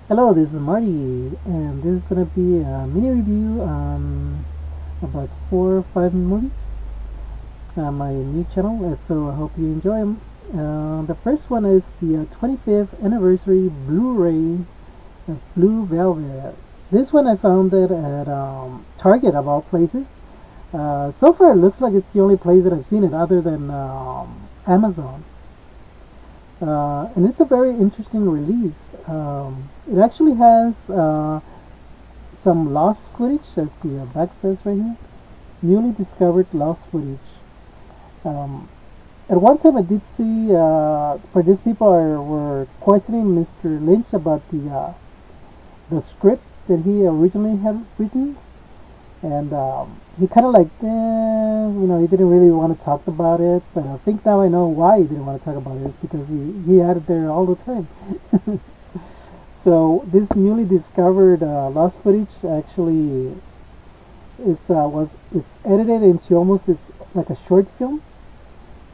Hello, this is Marty, and this is gonna be a mini review on about 4 or 5 movies on my new channel. So I hope you enjoy them. The first one is the 25th anniversary Blu-ray of Blue Velvet. This one I found it at Target of all places. So far, it looks like it's the only place that I've seen it other than Amazon. And it's a very interesting release. It actually has some lost footage, as the back says right here. Newly discovered lost footage. Um, at one time, I did see, for these people were questioning Mr. Lynch about the script that he originally had written, and he kind of like, he didn't really want to talk about it. But I think now I know why he didn't want to talk about it. It's because he had it there all the time. So this newly discovered lost footage actually it's edited into almost like a short film,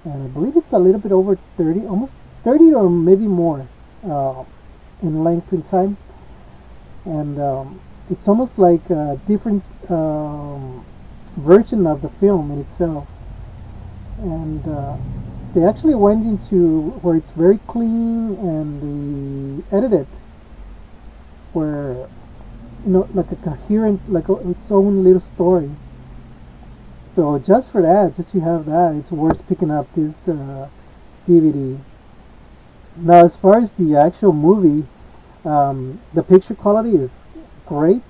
and I believe it's a little bit over 30, almost 30 or maybe more in length and time, and it's almost like a different version of the film in itself, and they actually went into where it's very clean and they edited where like a coherent, like its own little story. So just for that, just you have that, it's worth picking up this DVD. Now, as far as the actual movie, the picture quality is great.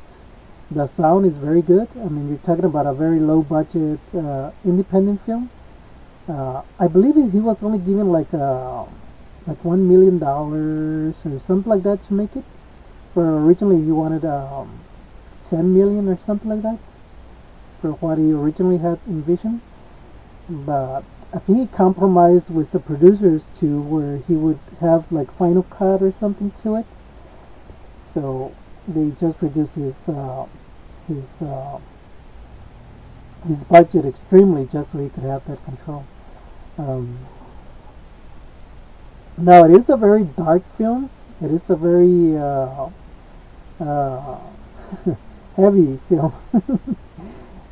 The sound is very good. I mean, you're talking about a very low budget independent film. I believe he was only given like $1 million or something like that to make it. Where originally he wanted 10 million or something like that for what he originally had envisioned. But I think he compromised with the producers to where he would have like final cut or something to it. So they just reduced his uh, his budget extremely just so he could have that control. Um, Now it is a very dark film. It is a very uh, heavy film,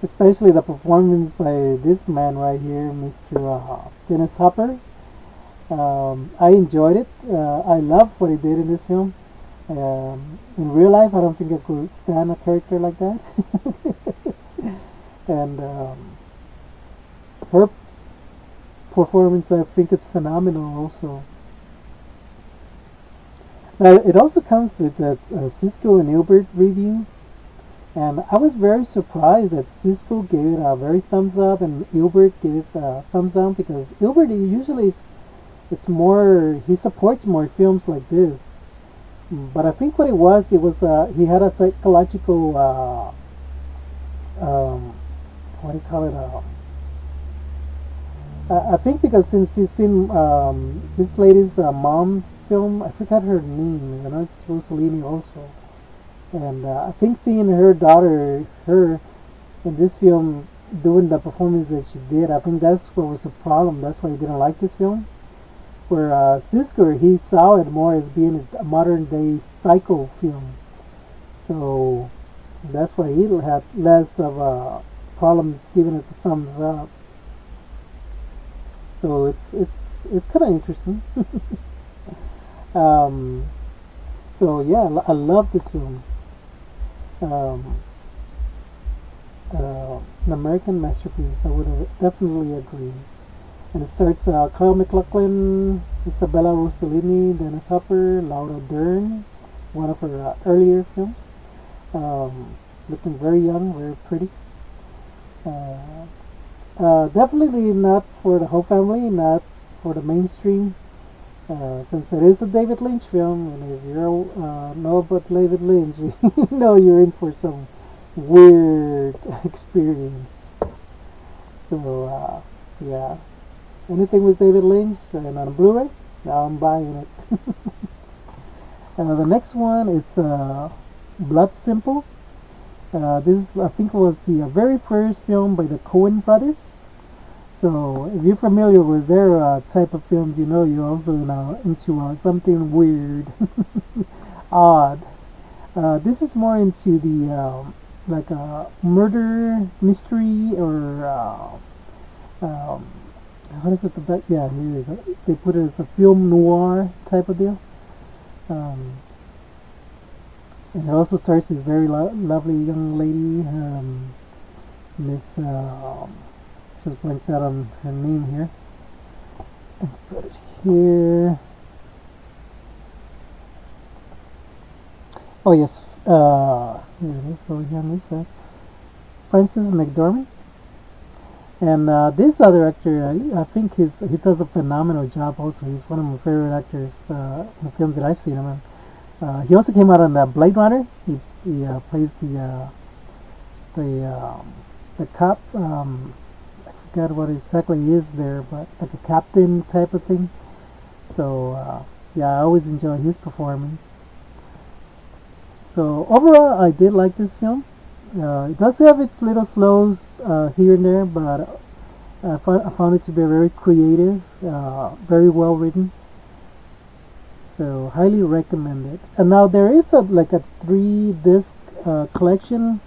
especially the performance by this man right here, Mr. Dennis Hopper. I enjoyed it. I love what he did in this film. In real life, I don't think I could stand a character like that. And her performance, I think it's phenomenal also. Now, it also comes with that Cisco and Ilbert review, and I was very surprised that Cisco gave it a very thumbs up and Ilbert gave it a thumbs down, because Ilbert usually it's more, he supports more films like this. But I think what it was he had a psychological what do you call it? I think because since he's seen this lady's mom's film, I forgot her name. I know it's Rossellini also, and I think seeing her daughter, her in this film doing the performance that she did, I think that's what was the problem. That's why he didn't like this film. Where Sisker, he saw it more as being a modern day psycho film, so that's why he had less of a problem giving it the thumbs up. So it's kind of interesting. um, so yeah, I love this film. Um, an American masterpiece. I would definitely agree. And it starts Kyle MacLachlan, Isabella Rossellini, Dennis Hopper, Laura Dern, one of her earlier films. Looking very young, very pretty. Uh, Definitely not for the whole family, not for the mainstream, since it is a David Lynch film, and if you know about David Lynch, you know you're in for some weird experience. So, yeah, anything with David Lynch and on Blu-ray, now I'm buying it. The next one is Blood Simple. This I think was the very first film by the Coen brothers. So if you're familiar with their type of films, you know you're also into something weird, odd. This is more into the like a murder mystery or what is it? Yeah, here you go. They put it as a film noir type of deal. Um, and it also stars this very lovely young lady, Miss. Just blanked out on her name here. Put it here. Oh yes, here it is over here on this side. Francis McDormand. And this other actor, I think he does a phenomenal job. Also, he's one of my favorite actors in the films that I've seen him in. He also came out on Blade Runner. He plays the cop. I forgot what exactly he is there, but like a captain type of thing. So yeah, I always enjoy his performance. So overall, I did like this film. It does have its little slows here and there, but I found it to be very creative, very well written. So highly recommend it. And now there is like a 3 disc collection,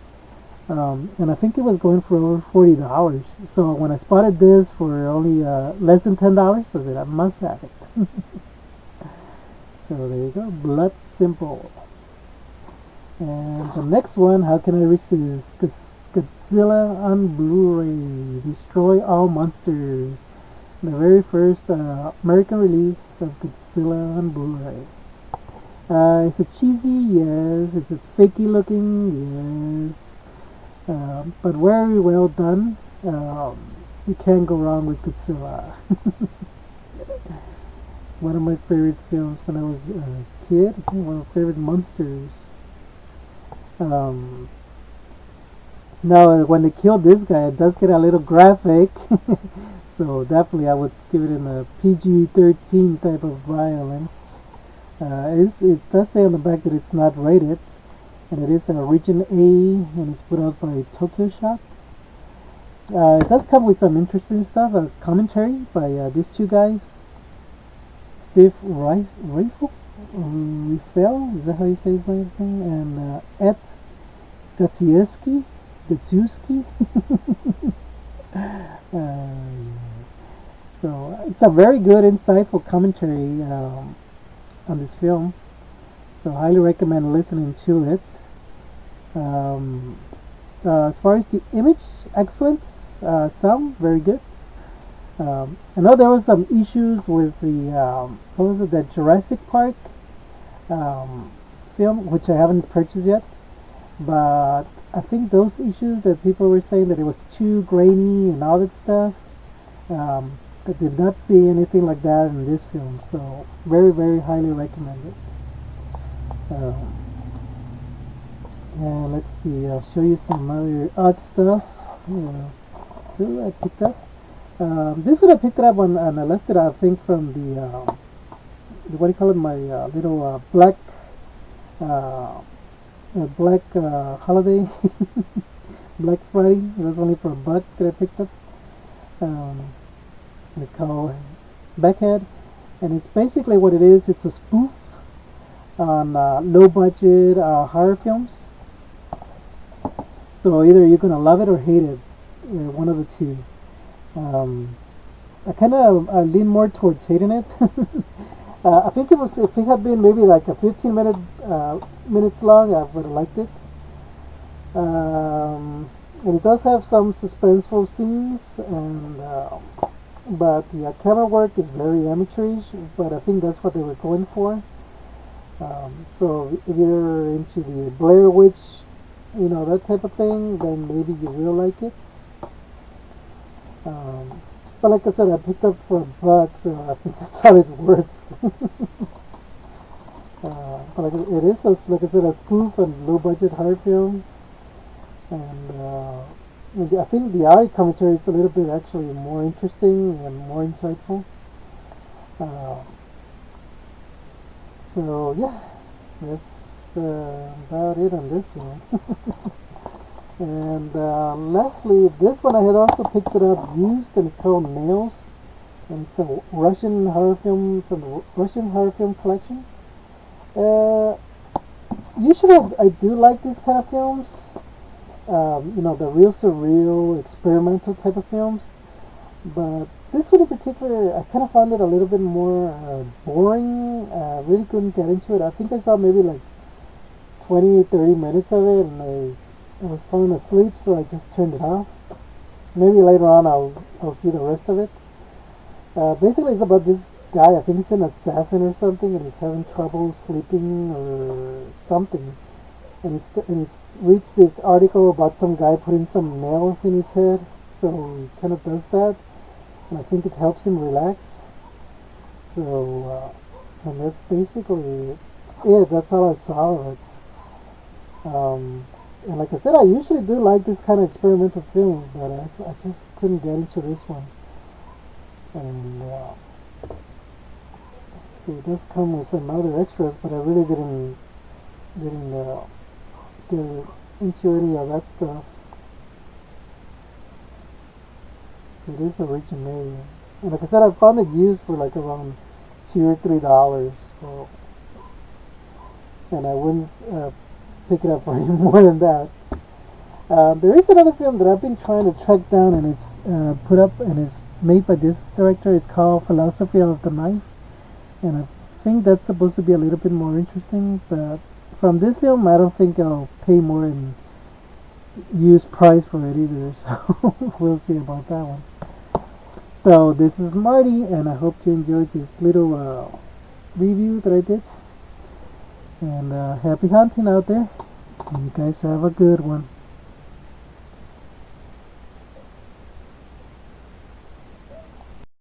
and I think it was going for over $40. So when I spotted this for only less than $10, I said I must have it. So there you go, Blood Simple. And the next one, how can I resist? Godzilla on Blu-ray, Destroy All Monsters. The very first American release of Godzilla on Blu-ray. Is it cheesy? Yes. Is it fakey looking? Yes. But very well done. You can't go wrong with Godzilla. One of my favorite films when I was a kid. One of my favorite monsters. Now, when they killed this guy, it does get a little graphic. So definitely I would give it in a PG-13 type of violence. It does say on the back that it's not rated. And it is a region A, and it's put out by Tokyo Shop. It does come with some interesting stuff, a commentary by these two guys. Steve Rifle? Rifel, is that how you say his name? And Ed Gatsiewski. So it's a very good, insightful commentary on this film. So highly recommend listening to it. As far as the image, excellent. Sound, very good. I know there was some issues with the what was it, that Jurassic Park film, which I haven't purchased yet, but I think those issues that people were saying that it was too grainy and all that stuff, I did not see anything like that in this film, so very, very highly recommended. And let's see, I'll show you some other odd stuff that I picked up. This one I picked it up and I left it, I think, from the what do you call it, my little black holiday, Black Friday. It was only for $1 that I picked up. It's called Backhead, and it's basically what it is. It's a spoof on low budget horror films. So either you're gonna love it or hate it, one of the two. I kind of lean more towards hating it. I think if it had been maybe like a 15 minutes long, I would have liked it. And it does have some suspenseful scenes, and but the camera work is very amateurish. But I think that's what they were going for. So if you're into the Blair Witch, that type of thing, then maybe you will like it. But like I said, I picked up for $1, so I think that's all it's worth. But it is, like I said, a spoof on low-budget horror films, and I think the audio commentary is a little bit actually more interesting and more insightful. So yeah, that's about it on this film. And lastly, this one I had also picked it up used, and it's called Nails, and it's a Russian horror film from the Russian horror film collection. Usually I do like these kind of films. You know, the real surreal, experimental type of films. But this one in particular, I kind of found it a little bit more boring. Really couldn't get into it. I think I saw maybe like 20, 30 minutes of it, and I was falling asleep, so I just turned it off. Maybe later on I'll see the rest of it. Basically, it's about this guy. I think he's an assassin or something, and he's having trouble sleeping or something. And he's reads this article about some guy putting some nails in his head, so he kind of does that, and I think it helps him relax. So, and that's basically it. That's all I saw of it. And like I said, I usually do like this kind of experimental films, but I just couldn't get into this one. And let's see, it does come with some other extras, but I really didn't get into any of that stuff. It is originated, and like I said, I found it used for like around $2 or $3. So, and I wouldn't pick it up for any more than that. There is another film that I've been trying to track down, and it's put up and it's made by this director. It's called Philosophy of the Knife, and I think that's supposed to be a little bit more interesting. But from this film, I don't think I'll pay more in used price for it either. So we'll see about that one. So this is Marty, and I hope you enjoyed this little review that I did. And happy hunting out there. You guys have a good one.